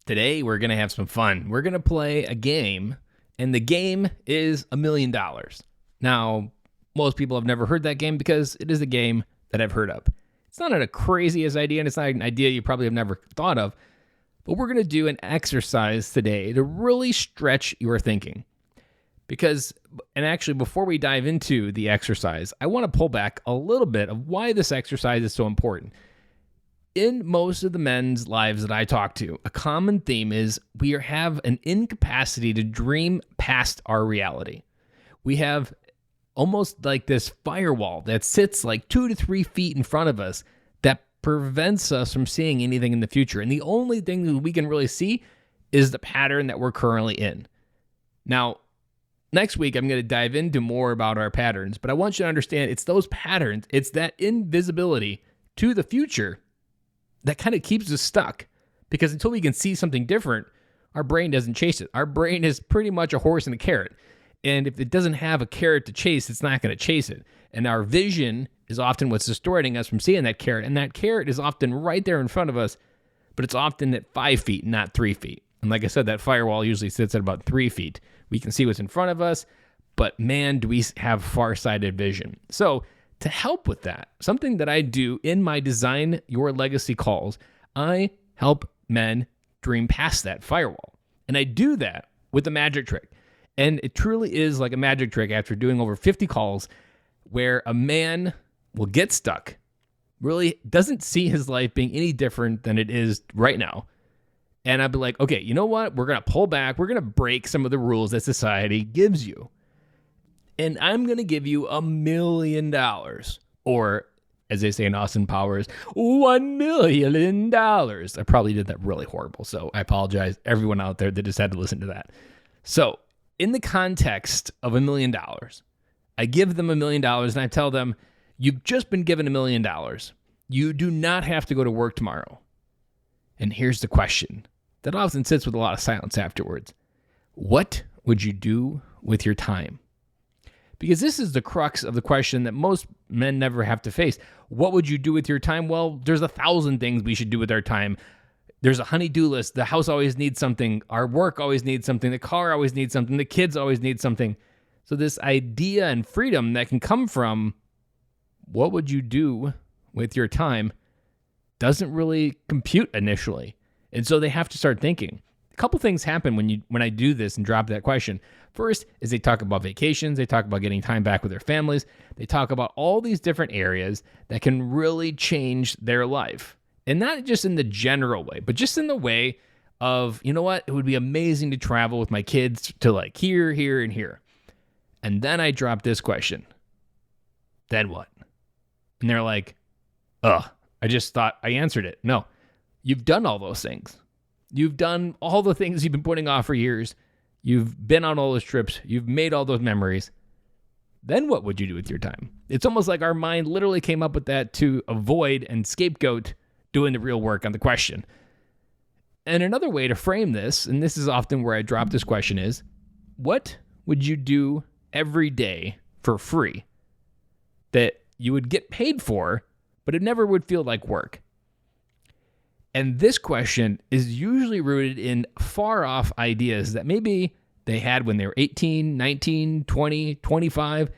Today, we're going to have some fun. We're going to play a game, and the game is $1 million. Now, most people have never heard that game because it is a game that I've heard of. It's not a craziest idea, and it's not an idea you probably have never thought of, but we're going to do an exercise today to really stretch your thinking. And actually, before we dive into the exercise, I want to pull back a little bit of why this exercise is so important. In most of the men's lives that I talk to, a common theme is we have an incapacity to dream past our reality. We have almost like this firewall that sits like 2 to 3 feet in front of us that prevents us from seeing anything in the future. And the only thing that we can really see is the pattern that we're currently in. Now, next week, I'm going to dive into more about our patterns, but I want you to understand it's those patterns, it's that invisibility to the future that kind of keeps us stuck, because until we can see something different, our brain doesn't chase it. Our brain is pretty much a horse and a carrot. And if it doesn't have a carrot to chase, it's not going to chase it. And our vision is often what's distorting us from seeing that carrot. And that carrot is often right there in front of us, but it's often at 5 feet, not 3 feet. And like I said, that firewall usually sits at about 3 feet. We can see what's in front of us, but man, do we have far-sighted vision. So to help with that, something that I do in my Design Your Legacy calls, I help men dream past that firewall. And I do that with a magic trick. And it truly is like a magic trick after doing over 50 calls where a man will get stuck, really doesn't see his life being any different than it is right now. And I'd be like, okay, you know what? We're going to pull back. We're going to break some of the rules that society gives you. And I'm going to give you $1 million. Or, as they say in Austin Powers, $1 million. I probably did that really horrible, so I apologize everyone out there that just had to listen to that. So, in the context of $1 million, I give them $1 million and I tell them, you've just been given $1 million. You do not have to go to work tomorrow. And here's the question that often sits with a lot of silence afterwards. What would you do with your time? Because this is the crux of the question that most men never have to face. What would you do with your time? Well, there's 1,000 things we should do with our time. There's a honey-do list. The house always needs something. Our work always needs something. The car always needs something. The kids always need something. So this idea and freedom that can come from what would you do with your time doesn't really compute initially. And so they have to start thinking. A couple things happen when I do this and drop that question. First is they talk about vacations. They talk about getting time back with their families. They talk about all these different areas that can really change their life. And not just in the general way, but just in the way of, you know what? It would be amazing to travel with my kids to like here, here, and here. And then I drop this question. Then what? And they're like, I just thought I answered it. No, you've done all those things. You've done all the things you've been putting off for years. You've been on all those trips. You've made all those memories. Then what would you do with your time? It's almost like our mind literally came up with that to avoid and scapegoat doing the real work on the question. And another way to frame this, and this is often where I drop this question, is what would you do every day for free that you would get paid for, but it never would feel like work? And this question is usually rooted in far off ideas that maybe they had when they were 18, 19, 20, 25,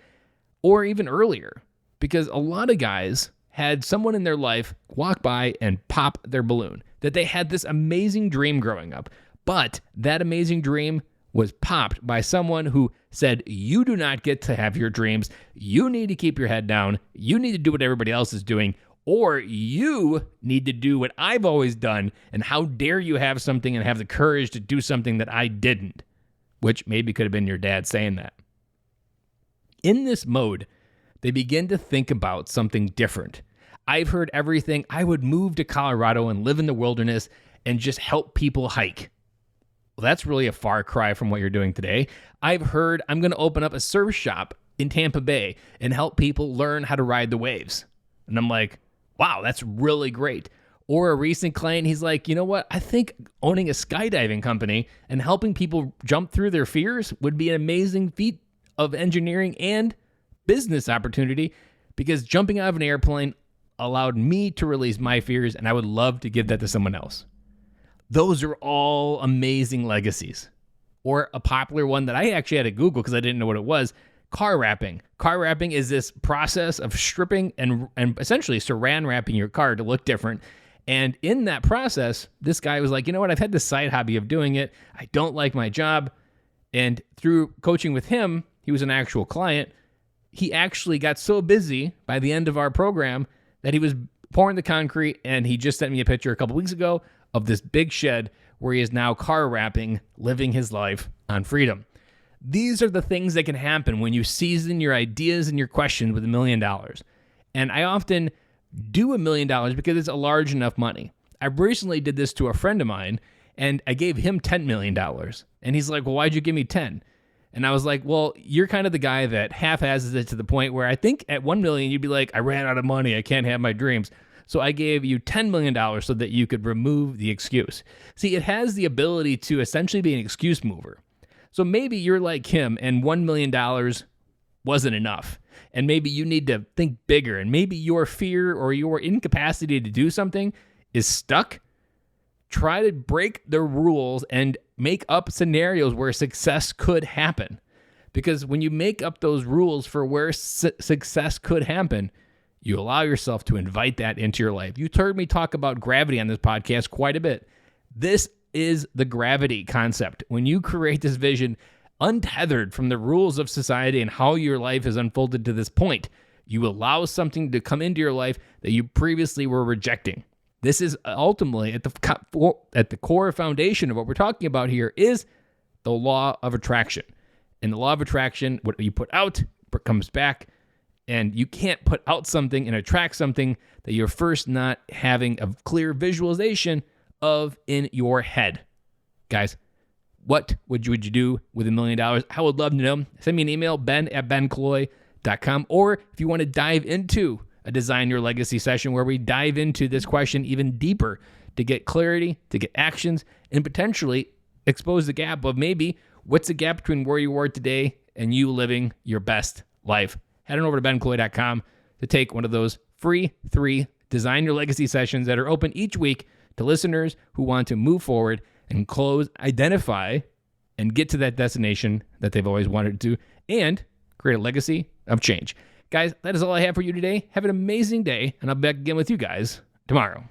or even earlier. Because a lot of guys had someone in their life walk by and pop their balloon, that they had this amazing dream growing up, but that amazing dream was popped by someone who said, you do not get to have your dreams. You need to keep your head down. You need to do what everybody else is doing. Or you need to do what I've always done, and how dare you have something and have the courage to do something that I didn't, which maybe could have been your dad saying that. In this mode, they begin to think about something different. I've heard everything. I would move to Colorado and live in the wilderness and just help people hike. Well, that's really a far cry from what you're doing today. I've heard I'm going to open up a surf shop in Tampa Bay and help people learn how to ride the waves. And I'm like, wow, that's really great. Or a recent client, he's like, you know what? I think owning a skydiving company and helping people jump through their fears would be an amazing feat of engineering and business opportunity, because jumping out of an airplane allowed me to release my fears, and I would love to give that to someone else. Those are all amazing legacies. Or a popular one that I actually had to Google because I didn't know what it was, car wrapping. Car wrapping is this process of stripping and essentially saran wrapping your car to look different. And in that process, this guy was like, you know what? I've had this side hobby of doing it. I don't like my job. And through coaching with him, he was an actual client. He actually got so busy by the end of our program that he was pouring the concrete, and he just sent me a picture a couple weeks ago of this big shed where he is now car wrapping, living his life on freedom. These are the things that can happen when you season your ideas and your questions with $1 million. And I often do $1 million because it's a large enough money. I recently did this to a friend of mine, and I gave him $10 million. And he's like, well, why'd you give me 10? And I was like, well, you're kind of the guy that half-asses it to the point where I think at 1 million, you'd be like, I ran out of money. I can't have my dreams. So I gave you $10 million so that you could remove the excuse. See, it has the ability to essentially be an excuse mover. So maybe you're like him and $1 million wasn't enough. And maybe you need to think bigger. And maybe your fear or your incapacity to do something is stuck. Try to break the rules and make up scenarios where success could happen. Because when you make up those rules for where success could happen, you allow yourself to invite that into your life. You've heard me talk about gravity on this podcast quite a bit. This is the gravity concept. When you create this vision untethered from the rules of society and how your life has unfolded to this point, you allow something to come into your life that you previously were rejecting. This is ultimately at the core foundation of what we're talking about here is the law of attraction. And the law of attraction, what you put out comes back, and you can't put out something and attract something that you're first not having a clear visualization of in your head. Guys, what would you do with $1 million? I would love to know. Send me an email, ben@benkloy.com, or if you want to dive into a Design Your Legacy session where we dive into this question even deeper to get clarity, to get actions, and potentially expose the gap of maybe what's the gap between where you are today and you living your best life. Head on over to benkloy.com to take one of those free 3 Design Your Legacy sessions that are open each week to listeners who want to move forward and identify, and get to that destination that they've always wanted to, and create a legacy of change. Guys, that is all I have for you today. Have an amazing day, and I'll be back again with you guys tomorrow.